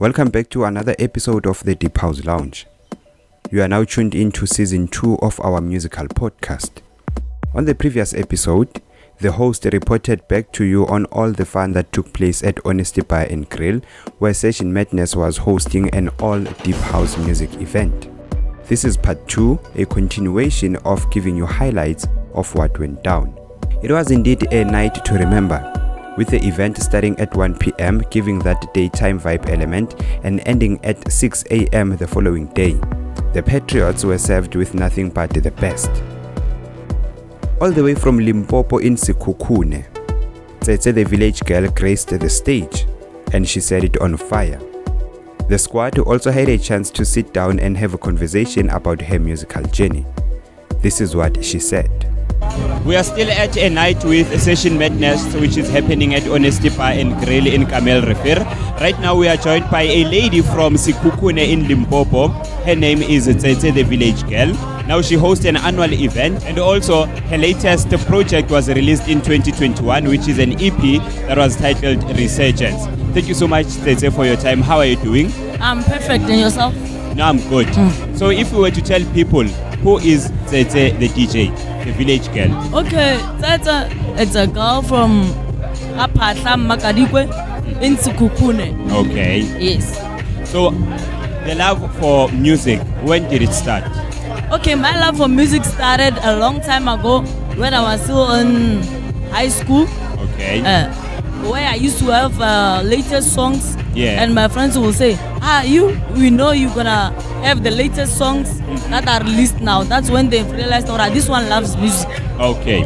Welcome back to another episode of the Deep House Lounge. You are now tuned in to season 2 of our musical podcast. On the previous episode, the host reported back to you on all the fun that took place at Honesty Bar and Grill, where Session Madness was hosting an all Deep House music event. This is part 2, a continuation of giving you highlights of what went down. It was indeed a night to remember, with the event starting at 1 p.m, giving that daytime vibe element, and ending at 6 a.m. the following day. The Patriots were served with nothing but the best. All the way from Limpopo in Sekhukhune, Tsetse the village girl graced the stage, and she set it on fire. The squad also had a chance to sit down and have a conversation about her musical journey. This is what she said. We are still at a night with Session Madness, which is happening at Honesty Bar and Grill in Kamel Refer. Right now we are joined by a lady from Sekhukhune in Limpopo. Her name is Tsetse the village girl. Now she hosts an annual event, and also her latest project was released in 2021, which is an EP that was titled Resurgence. Thank you so much, Tsetse, for your time. How are you doing? I'm perfect. And yourself? No, I'm good. So if we were to tell people, who is Tsetse the DJ, the village girl? Okay, Tsetse, it's a girl from Apatla Makadikwe in Sekhukhune. Okay. Yes. So the love for music, when did it start? Okay, my love for music started a long time ago when I was still in high school. Okay. Where I used to have latest songs. Yeah. And my friends will say, we know you're gonna have the latest songs that are released now. That's when they've realized, alright, this one loves music. Okay.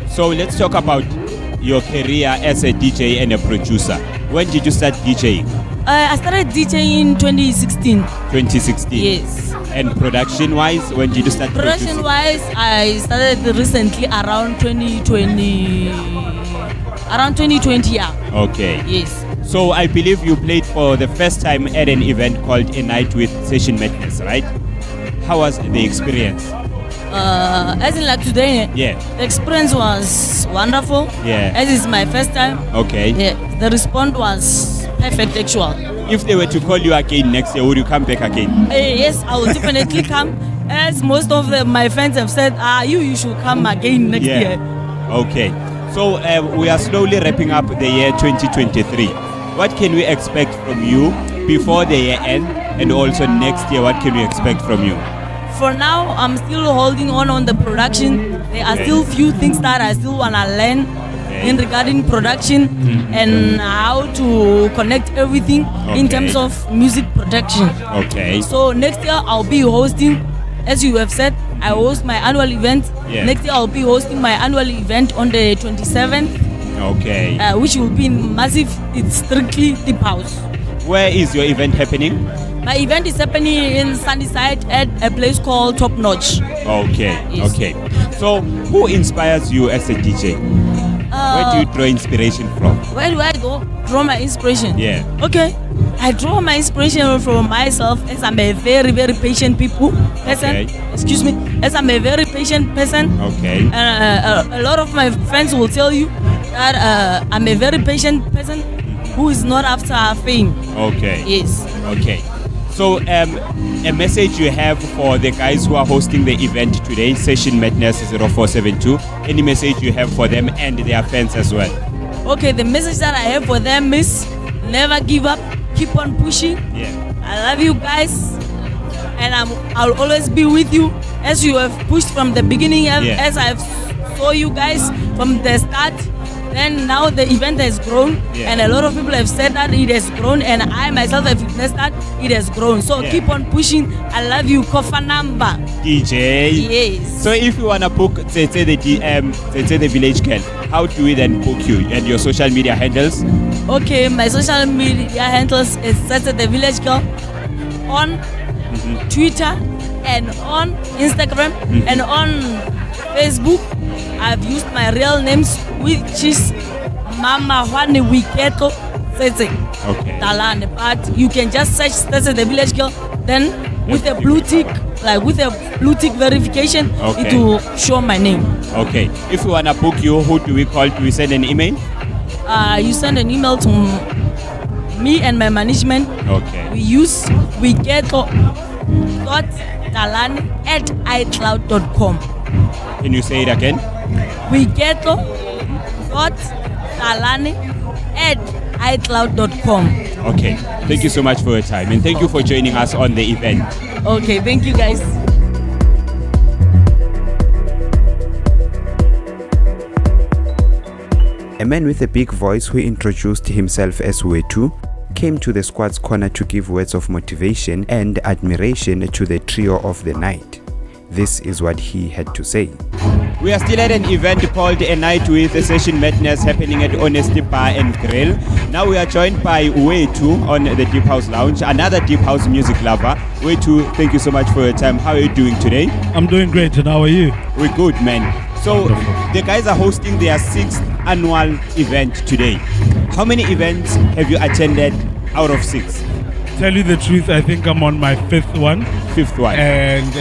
So let's talk about your career as a DJ and a producer. When did you start DJing? I started DJing in 2016. 2016? Yes. And production-wise, when did you start producing? Production-wise, I started recently around 2020. Around 2020, yeah. Okay. Yes. So I believe you played for the first time at an event called A Night with Session Madness, right? How was the experience? As in like today, yeah. The experience was wonderful. Yeah. As it's my first time. Okay. Yeah. The response was perfect, actual. If they were to call you again next year, would you come back again? Yes, I will definitely come. As most of my friends have said, you should come again next year. Okay. So we are slowly wrapping up the year 2023. What can we expect from you before the year end, and also next year, what can we expect from you? For now, I'm still holding on the production. There are still few things that I still want to learn in regarding production and how to connect everything in terms of music production. Okay. So next year, I'll be hosting, as you have said, I host my annual event. Yeah. Next year, I'll be hosting my annual event on the 27th. Okay. Which will be massive. It's strictly Deep House. Where is your event happening? My event is happening in Sunnyside at a place called Top Notch. Okay. Yes. Okay. So who inspires you as a DJ? Where do you draw inspiration from? Where do I go draw my inspiration? Yeah. Okay. I draw my inspiration from myself, as I'm a very, very patient person. Okay. Excuse me. As I'm a very patient person. Okay. A lot of my friends will tell you that I'm a very patient person who is not after fame. Okay. Yes. Okay. So a message you have for the guys who are hosting the event today, Session Madness 0472. Any message you have for them and their fans as well? Okay, the message that I have for them is never give up, keep on pushing. Yeah. I love you guys, and I'll always be with you as you have pushed from the beginning, as I've saw you guys from the start. Then now the event has grown, and a lot of people have said that it has grown, and I myself have witnessed that it has grown. So keep on pushing. I love you, Kofa number. DJ. Yes. So if you wanna book Tsetse the village girl, how do we then book you and your social media handles? Okay, my social media handles is Tsetse the village girl on Twitter and on Instagram and on Facebook. I've used my real names, which is Mama Hwane Wiketo Tsetse. Okay. Talane. But you can just search Tsetse the village girl, then with a blue tick, verification, it will show my name. Okay. If we wanna book you, who do we call? Do we send an email? You send an email to me and my management, Okay. we use wigeto.talani@icloud.com. Can you say it again? wigeto.talani@icloud.com. Okay. Thank you so much for your time, and thank you for joining us on the event. Okay, thank you guys. A man with a big voice who introduced himself as Wethu came to the squad's corner to give words of motivation and admiration to the trio of the night. This is what he had to say. We are still at an event called A Night with a Session Madness happening at Honesty Bar and Grill. Now we are joined by Wethu on the Deep House Lounge, another Deep House music lover. Wethu, thank you so much for your time. How are you doing today? I'm doing great, and how are you? We're good, man. So the guys are hosting their 6th annual event today. How many events have you attended out of 6? Tell you the truth, I think I'm on my 5th one. 5th one. And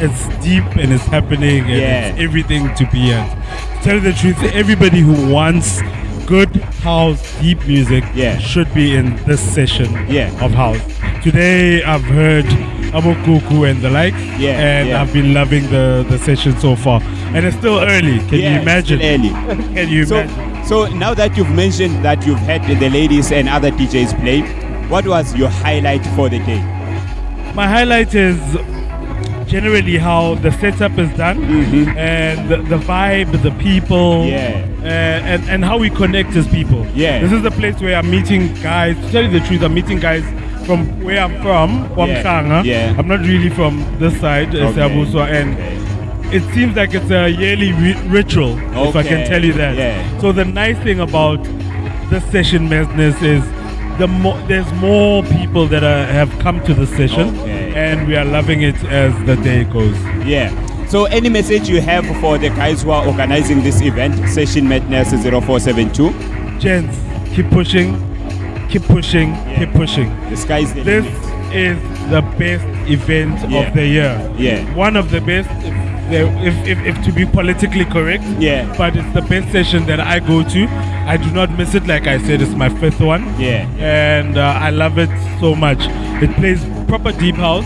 it's deep and it's happening and it's everything to be at. Tell you the truth, everybody who wants good house, deep music should be in this session of house. Today I've heard Abokuku and the like, I've been loving the session so far. And it's still early. Can you imagine? It's still early. Can you imagine? So now that you've mentioned that you've had the ladies and other DJs play, what was your highlight for the day? My highlight is generally how the setup is done and the vibe, the people, and how we connect as people. This is the place where I'm meeting guys. To tell you the truth, I'm meeting guys from where I'm from, I'm not really from this side, and it seems like it's a yearly ritual, if I can tell you that. So the nice thing about the Session Madness is there's more people that have come to the session, and we are loving it as the day goes. So any message you have for the guys who are organizing this event, Session Madness 0472? Gents, keep pushing, keep pushing, keep pushing. The sky's the This limit. is the best event of the year. One of the best, if to be politically correct, but it's the best session that I go to. I do not miss it. Like I said, it's my 5th one, and I love it so much. It plays proper deep house,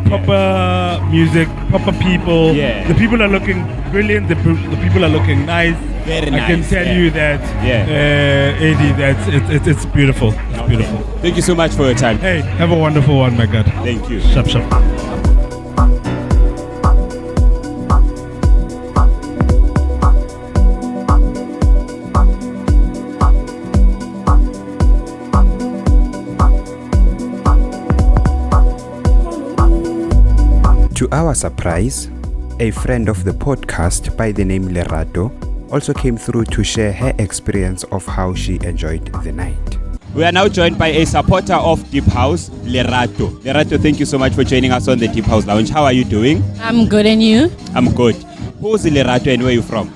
proper music, proper people. The people are looking brilliant. The people are looking nice. Very nice. I can tell you that, Eddie, that it's beautiful. It's beautiful. Thank you so much for your time. Hey, have a wonderful one, my God. Thank you. Shop, shop. To our surprise, a friend of the podcast by the name Lerato also came through to share her experience of how she enjoyed the night. We are now joined by a supporter of Deep House, Lerato. Lerato, thank you so much for joining us on the Deep House Lounge. How are you doing? I'm good, and you? I'm good. Who's Lerato and where are you from?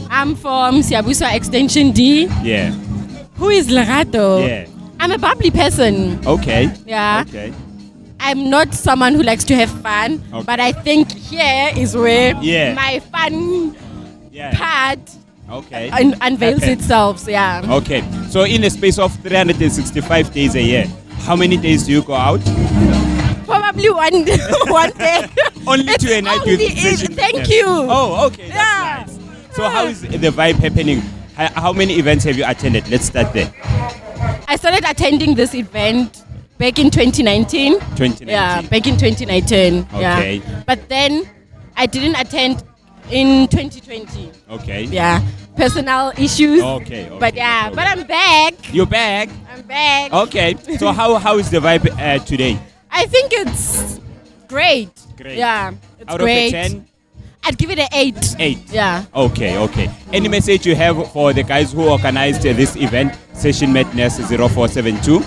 I'm from Siabusa Extension D. Who is Lerato? I'm a bubbly person. Okay. Okay. I'm not someone who likes to have fun, but I think here is where my fun part unveils itself. Okay. So in a space of 365 days a year, how many days do you go out? Probably one day. Only to a night with session. Thank you. Oh, okay. That's nice. So how is the vibe happening? How many events have you attended? Let's start there. I started attending this event back in 2019. 2019. Yeah, back in 2019. Okay. But then I didn't attend in 2020. Okay. Yeah. Personal issues. Okay. But but I'm back. You're back? I'm back. Okay. So how is the vibe today? I think it's great. Great. Yeah. It's Out great. of a 10? I'd give it an 8. 8. Yeah. Okay. Any message you have for the guys who organized this event, Session Madness 0472?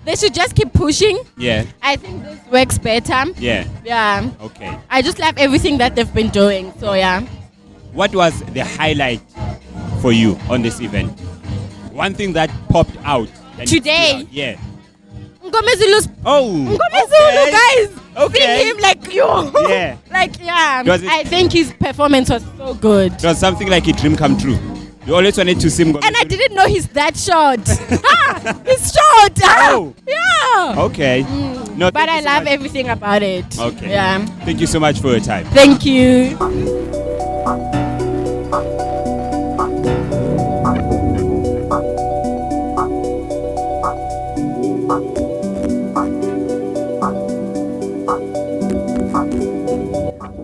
They should just keep pushing. Yeah. I think this works better. Yeah. Yeah. Okay. I just love everything that they've been doing. So yeah. What was the highlight for you on this event? One thing that popped out. Today? Yeah. Ngomezulu's. Oh. Ngomezulu, guys. Okay. Seeing him like you. Yeah. I think his performance was so good. It was something like a dream come true. You always wanted to sing. And I didn't know he's that short. He's short. Oh. Yeah. Okay. No, but I love everything about it. Okay. Yeah. Thank you so much for your time. Thank you.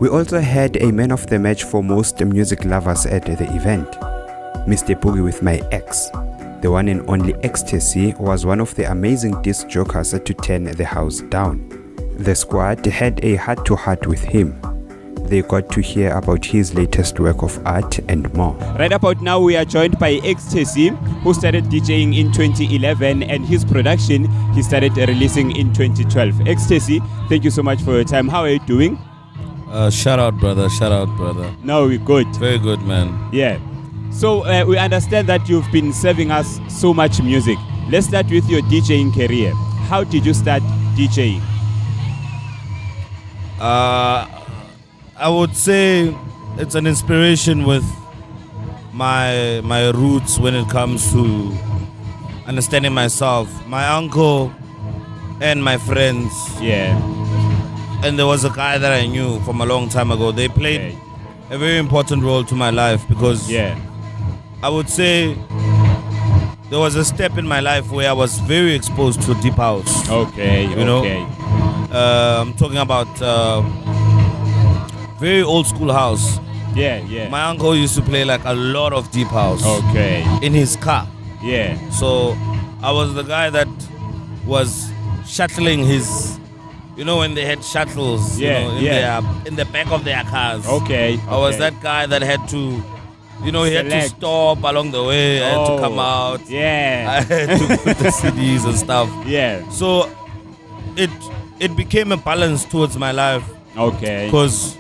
We also had a man of the match for most music lovers at the event, Mr. Boogie with My Ex. The one and only Exte was one of the amazing disc jokers to turn the house down. The squad had a heart-to-heart with him. They got to hear about his latest work of art and more. Right about now, we are joined by Exte, who started DJing in 2011, and his production he started releasing in 2012. Exte, thank you so much for your time. How are you doing? Shout out, brother. Shout out, brother. No, we're good. Very good, man. Yeah. So we understand that you've been serving us so much music. Let's start with your DJing career. How did you start DJing? I would say it's an inspiration with my roots when it comes to understanding myself. My uncle and my friends. Yeah. And there was a guy that I knew from a long time ago. They played a very important role to my life because I would say there was a step in my life where I was very exposed to deep house. Okay, you know? I'm talking about very old school house. Yeah, yeah. My uncle used to play like a lot of deep house. Okay. In his car. Yeah. So I was the guy that was shuttling his, you know, when they had shuttles, in the back of their cars. Okay. I was that guy that had to, you know, he had to stop along the way. I had to come out. Yeah. I had to put the CDs and stuff. Yeah. So it became a balance towards my life. Okay. Because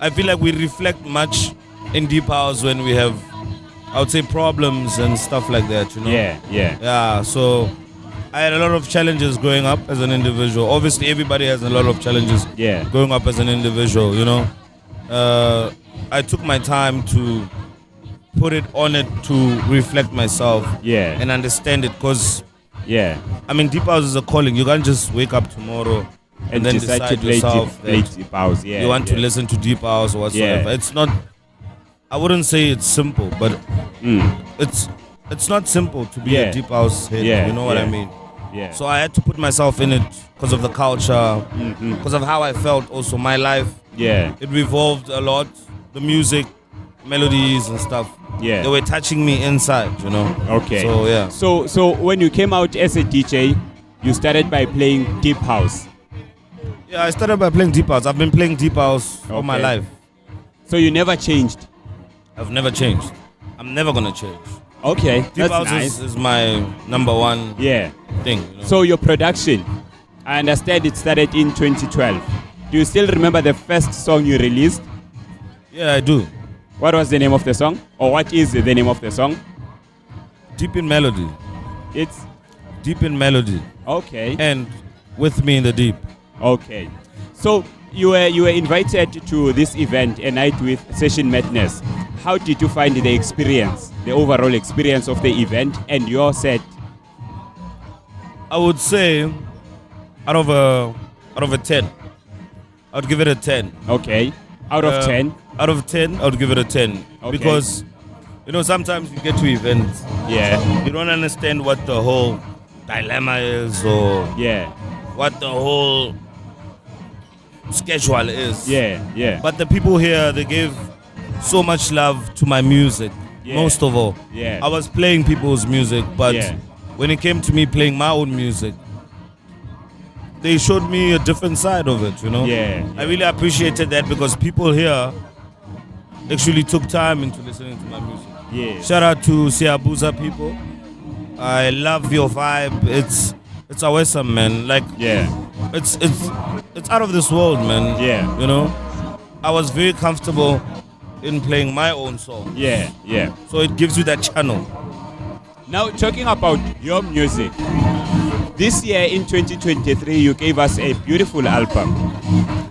I feel like we reflect much in deep house when we have, I would say, problems and stuff like that, you know? Yeah, yeah. Yeah, so I had a lot of challenges growing up as an individual. Obviously, everybody has a lot of challenges growing up as an individual, you know? I took my time to put it on it to reflect myself and understand it because, I mean, deep house is a calling. You can't just wake up tomorrow and then decide to play deep house. You want to listen to deep house or whatsoever. It's not, I wouldn't say it's simple, but it's not simple to be a deep house head. You know what I mean? Yeah. So I had to put myself in it because of the culture, because of how I felt also. My life, it revolved a lot. The music, melodies and stuff. Yeah. They were touching me inside, you know? Okay. So, yeah. So when you came out as a DJ, you started by playing deep house. Yeah, I started by playing deep house. I've been playing deep house all my life. So you never changed? I've never changed. I'm never going to change. Okay, deep house is my number one thing. You know? So your production, I understand it started in 2012. Do you still remember the first song you released? Yeah, I do. What was the name of the song? Or what is the name of the song? Deep in Melody. It's Deep in Melody. Okay. And With Me in the Deep. Okay. So you were invited to this event, A Night with Session Madness. How did you find the experience, the overall experience of the event and your set? I would say out of a 10. I would give it a 10. Okay. Out of 10? Out of 10, I would give it a 10. Okay. Because, you know, sometimes you get to events. Yeah. You don't understand what the whole dilemma is or what the whole schedule is. Yeah. But the people here, they gave so much love to my music. Most of all. Yeah. I was playing people's music, but when it came to me playing my own music, they showed me a different side of it, you know? I really appreciated that because people here actually took time into listening to my music. Shout out to Siabuza people. I love your vibe. It's awesome, man. Like, it's out of this world, man. You know? I was very comfortable in playing my own song. So it gives you that channel. Now, talking about your music, this year in 2023, you gave us a beautiful album.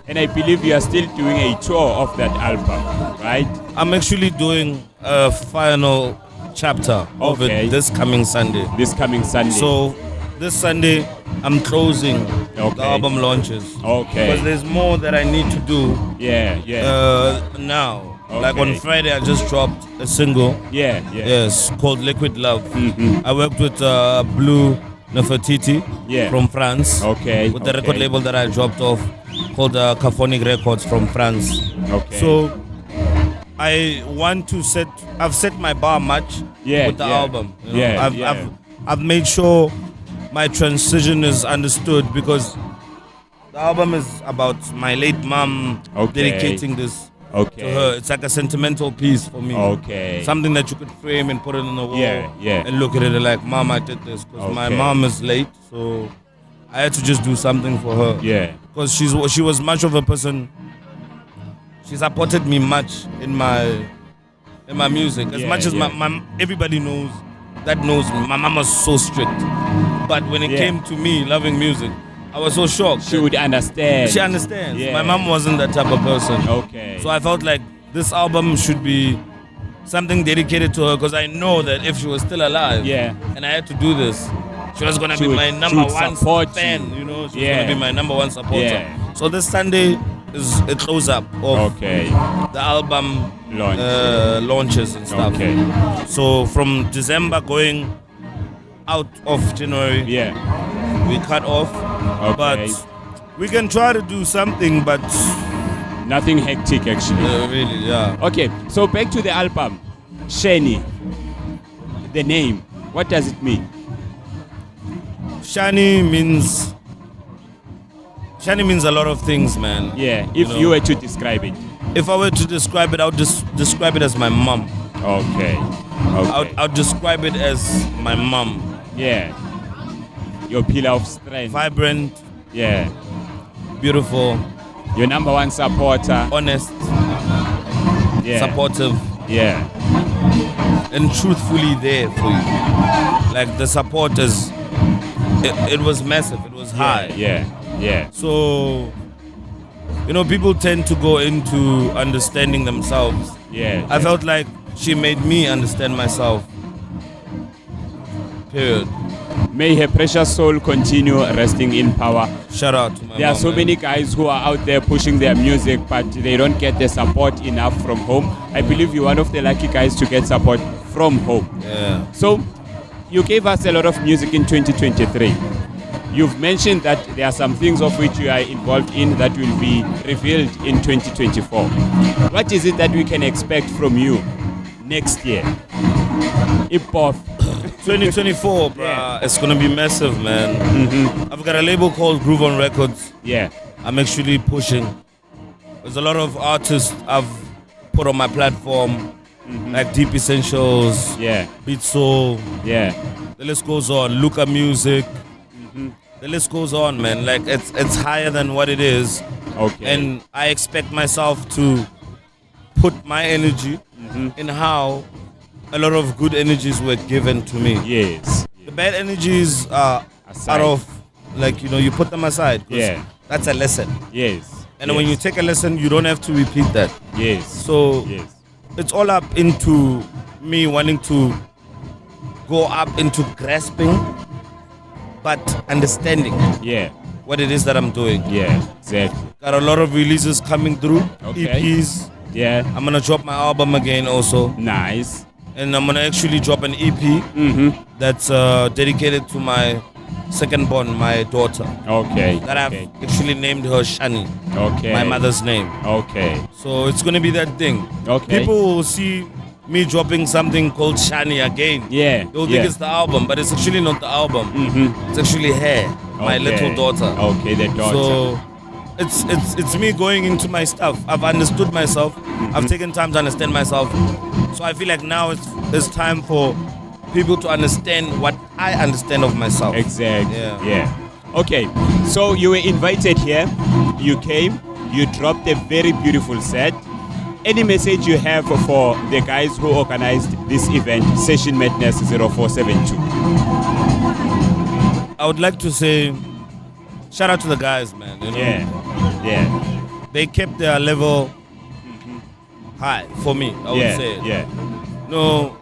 And I believe you are still doing a tour of that album, right? I'm actually doing a final chapter of it this coming Sunday. So this Sunday, I'm closing the album launches. Okay. Because there's more that I need to do. Now. Okay. Like on Friday, I just dropped a single. Yes, called Liquid Love. I worked with Blue Nefertiti from France. With the record label that I dropped off called Caphonic Records from France. So I want to I've set my bar much with the album. You know? I've made sure my transition is understood because the album is about my late mom dedicating this to her. It's like a sentimental piece for me. Something that you could frame and put it on the wall and look at it like, Mom, I did this because my mom is late, so I had to just do something for her. Because she was much of a person. She supported me much in my music. As much as my everybody knows me. My mom was so strict. But when it came to me loving music, I was so shocked. She would understand. She understands. My mom wasn't that type of person. So I felt like this album should be something dedicated to her because I know that if she was still alive and I had to do this, she was going to be my number one fan. You know, she was going to be my number one supporter. So this Sunday is a close-up of the album launches and stuff. So from December going out of January, we cut off. But we can try to do something, but nothing hectic actually. Really, Okay, so back to the album. Shani, the name, what does it mean? Shani means a lot of things, man. If you were to describe it. If I were to describe it, I would describe it as my mom. I would describe it as my mom. Your pillar of strength. Vibrant. Beautiful. Your number one supporter. Honest. Supportive. And truthfully there for you. Like the support is, it was massive. It was high. So, you know, people tend to go into understanding themselves. I felt like she made me understand myself. Period. May her precious soul continue resting in power. Shout out to my There are so many guys who are out there pushing their music, but they don't get the support enough from home. I believe you're one of the lucky guys to get support from home. So, you gave us a lot of music in 2023. You've mentioned that there are some things of which you are involved in that will be revealed in 2024. What is it that we can expect from you next year? 2024, bruh, it's gonna be massive, man. I've got a label called Groove On Records. I'm actually pushing. There's a lot of artists I've put on my platform, like Deep Essentials, Beat Soul, the list goes on, Luca Music, the list goes on, man. Like it's higher than what it is. And I expect myself to put my energy in how a lot of good energies were given to me. The bad energies are out of, like, you know, you put them aside. That's a lesson. And when you take a lesson, you don't have to repeat that. So it's all up into me wanting to go up into grasping, but understanding what it is that I'm doing. Exactly. Got a lot of releases coming through. EPs. I'm gonna drop my album again also. Nice. And I'm gonna actually drop an EP that's dedicated to my second born, my daughter. That I've actually named her Shani. My mother's name. So it's gonna be that thing. People will see me dropping something called Shani again. They'll think it's the album, but it's actually not the album. It's actually her, my little daughter. The daughter. So it's me going into my stuff. I've understood myself. I've taken time to understand myself. So I feel like now it's time for people to understand what I understand of myself. Okay, so you were invited here, you came, you dropped a very beautiful set. Any message you have for the guys who organized this event, Session Madness 0472? I would like to say, shout out to the guys, man. You know? Yeah. They kept their level high for me. I would say. Yeah. No,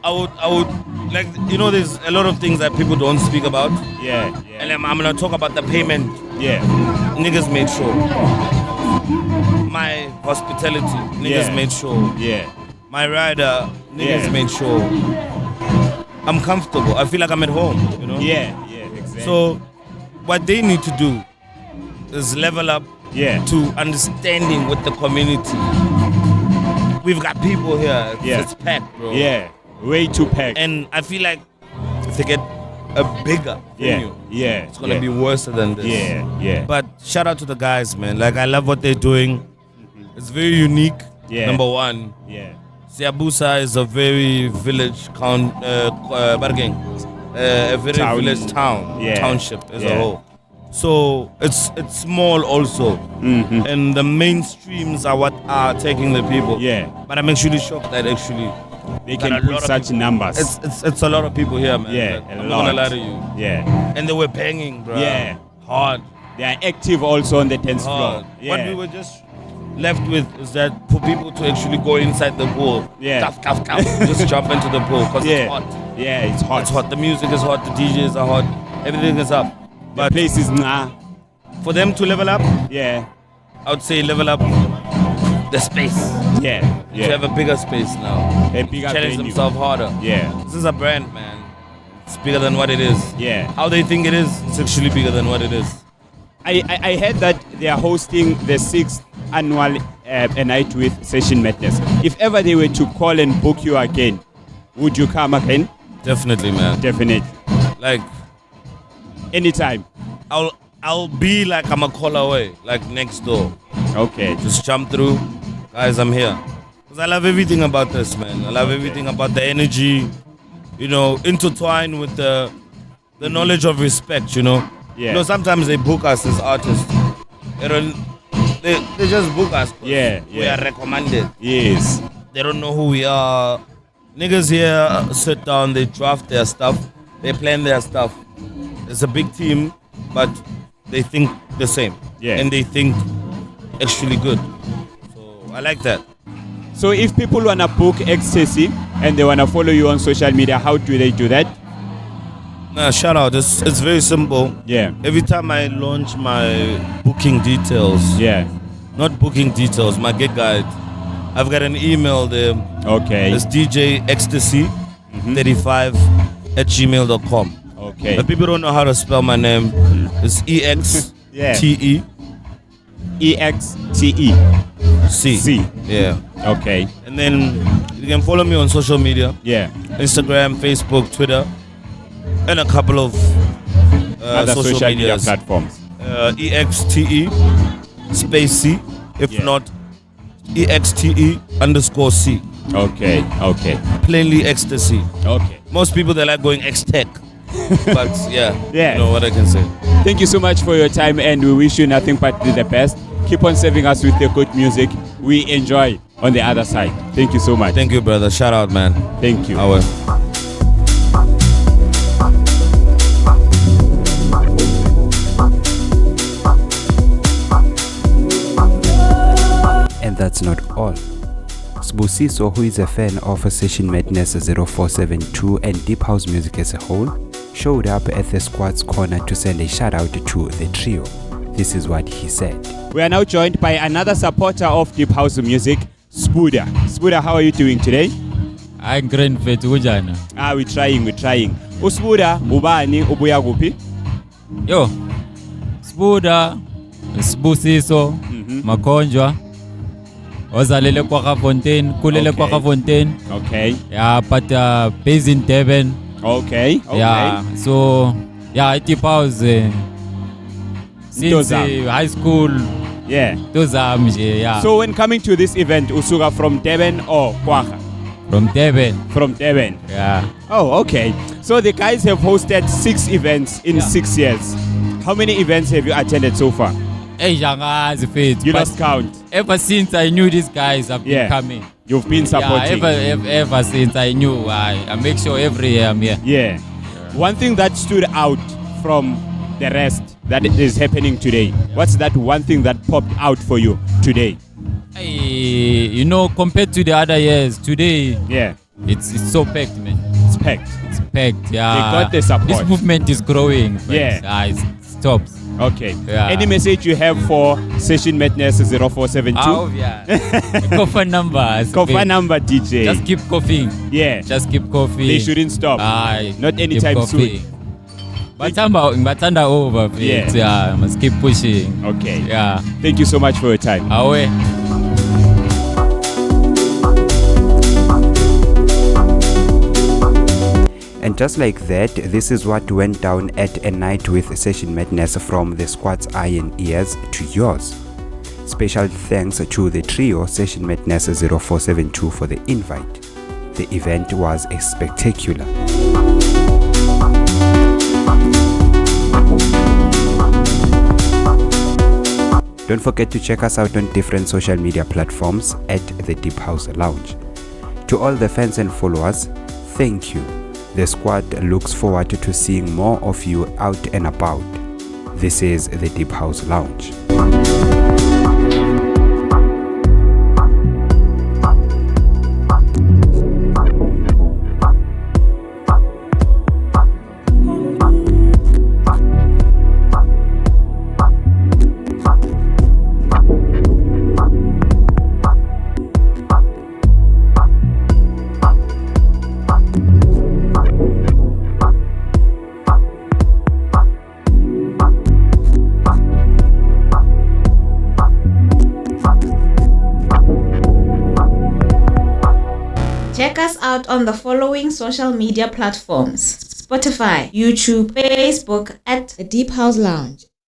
I would like, you know, there's a lot of things that people don't speak about. Yeah. And I'm gonna talk about the payment. Yeah. Niggas made sure. My hospitality, niggas made sure. Yeah. My rider, niggas made sure. I'm comfortable. I feel like I'm at home, you know? Yeah, exactly. So what they need to do is level up to understanding with the community. We've got people here. It's packed, bro. Yeah. Way too packed. And I feel like if they get a bigger venue, it's gonna be worse than this. Yeah. But shout out to the guys, man. Like, I love what they're doing. It's very unique. Number one. Yeah. Siabusa is a very village a very village township as a whole. So it's small also, and the mainstreams are what are taking the people. Yeah. But I'm actually shocked that actually they can put such numbers. It's a lot of people here, man. Yeah, I'm not gonna lie to you. Yeah. And they were banging, bro. Yeah. Hard. They are active also on the dance floor. What we were just left with is that for people to actually go inside the pool. Cuff, just jump into the pool because it's hot. Yeah, it's hot. It's hot. The music is hot. The DJs are hot. Everything is up. But the place is for them to level up. Yeah. I would say level up the space. Yeah. To have a bigger space now. A bigger challenge venue. themselves harder. Yeah. This is a brand, man. It's bigger than what it is. Yeah. How they think it is, it's actually bigger than what it is. I heard that they are hosting the 6th annual A Night with Session Madness. If ever they were to call and book you again, would you come again? Definitely, man. Definitely. Like, anytime. I'll be like I'm a call away, like next door. Okay. Just jump through. Guys, I'm here. Because I love everything about this, man. I love everything about the energy, you know, intertwined with the knowledge of respect, you know. Yeah. You know, sometimes they book us as artists. They just book us. We are recommended. Yes. They don't know who we are. Niggas here sit down, they draft their stuff, they plan their stuff. It's a big team, but they think the same. Yeah. And they think actually good. So I like that. So if people want to book Exte and they want to follow you on social media, how do they do that? Shout out. It's very simple. Yeah. Every time I launch my booking details, not booking details, my gig guide, I've got an email there. Okay. It's DJ Ecstasy 35 at gmail.com. Okay. If people don't know how to spell my name, it's EXTE. EXTE. C. Yeah. Okay. And then you can follow me on social media. Yeah. Instagram, Facebook, Twitter, and a couple of other social media medias. platforms. EXTE space C. If not, EXTE_C. Okay. Plainly ecstasy. Okay. Most people, they like going Exte. But Yeah. you know what I can say. Thank you so much for your time, and we wish you nothing but the best. Keep on serving us with the good music. We enjoy on the other side. Thank you so much. Thank you, brother. Shout out, man. Thank you. And that's not all. Sbusiso, who is a fan of Session Madness 0472 and Deep House music as a whole, showed up at the squad's corner to send a shout out to the trio. This is what he said. We are now joined by another supporter of Deep House music, Sbuda. Sbuda, how are you doing today? I'm great, Wethu. We're trying. Sbuda, ubani, ubuya gupi? Yo, Sbuda, Sbusiso, Makonjwa, ozalele kwa Gafontein, kulele kwa Gafontein. Okay. Yeah, but based in Durban. Okay. Yeah, so Deep House since high school. Yeah. So when coming to this event, usuka from Durban or Kwaga? From Durban. From Durban. Yeah. Oh, okay. So the guys have hosted 6 events in 6 years. How many events have you attended so far? You lost count. Ever since I knew these guys have been coming. You've been supporting. Yeah, ever since I knew. I make sure every year I'm here. Yeah. One thing that stood out from the rest that is happening today. What's that one thing that popped out for you today? Hey, compared to the other years, today, it's so packed, man. It's packed. It's packed, yeah. They got the support. This movement is growing. Friends. Yeah. It stops. Okay. Yeah. Any message you have for Session Madness 0472? Oh, yeah. Coffee number. Coffee number, DJ. Just keep coughing. Yeah. Just keep coughing. They shouldn't stop. Not anytime soon. Batanda over, please. Yeah. Must keep pushing. Okay. Yeah. Thank you so much for your time. Away. And just like that, this is what went down at a night with Session Madness, from the squad's iron ears to yours. Special thanks to the trio Session Madness 0472 for the invite. The event was spectacular. Don't forget to check us out on different social media platforms at the Deep House Lounge. To all the fans and followers, thank you. The squad looks forward to seeing more of you out and about. This is the Deep House Lounge. Check us out on the following social media platforms: Spotify, YouTube, Facebook at The Deep House Lounge.